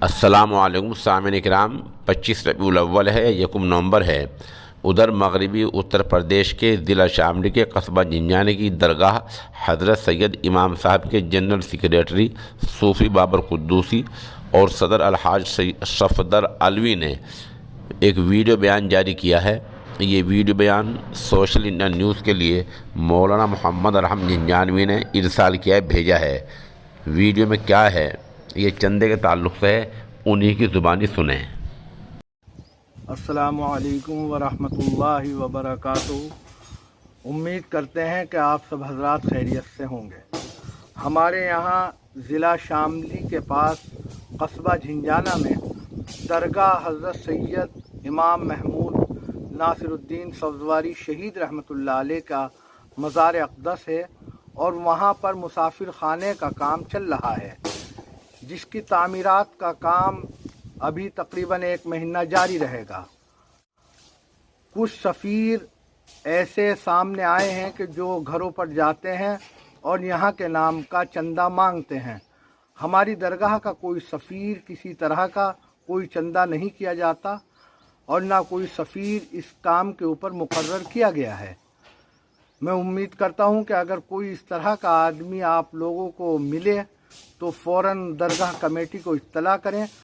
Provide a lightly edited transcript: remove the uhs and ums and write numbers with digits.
अस्सलामुअलैकुम सामिन इकराम। 25 रबीउल अव्वल है, यकम नवंबर है। उधर मगरबी उत्तर प्रदेश के ज़िला शामली के कस्बा जिंजाने की दरगाह हज़रत सैयद इमाम साहब के जनरल सेक्रेटरी सूफ़ी बाबर कुद्दूसी और सदर अलहाज सफदर अलवी ने एक वीडियो बयान जारी किया है। ये वीडियो बयान सोशल इंडिया न्यूज़ के लिए मौलाना मोहम्मद अरहम जिंजानवी ने इरसाल किया है, भेजा है। वीडियो में क्या है ये चंदे के ताल्लुक़ से है, उन्हीं की ज़ुबानी सुने। अस्सलामु अलैकुम वरहमतुल्लाहि वबरकातुहू। उम्मीद करते हैं कि आप सब हजरात खैरियत से होंगे। हमारे यहाँ ज़िला शामली के पास कस्बा झिंझाना में दरगाह हज़रत सैयद इमाम महमूद नासिरुद्दीन सब्ज़वारी शहीद रहमतुल्लाह अलैह का मज़ार अक़दस है और वहाँ पर मुसाफिर खाने का काम चल रहा है, जिसकी तामीरात का काम अभी तकरीबन 1 महीना जारी रहेगा। कुछ सफ़ीर ऐसे सामने आए हैं कि जो घरों पर जाते हैं और यहाँ के नाम का चंदा मांगते हैं। हमारी दरगाह का कोई सफ़ीर किसी तरह का कोई चंदा नहीं किया जाता और ना कोई सफ़ीर इस काम के ऊपर मुकर्रर किया गया है। मैं उम्मीद करता हूँ कि अगर कोई इस तरह का आदमी आप लोगों को मिले तो फ़ौरन दरगाह कमेटी को इत्तला करें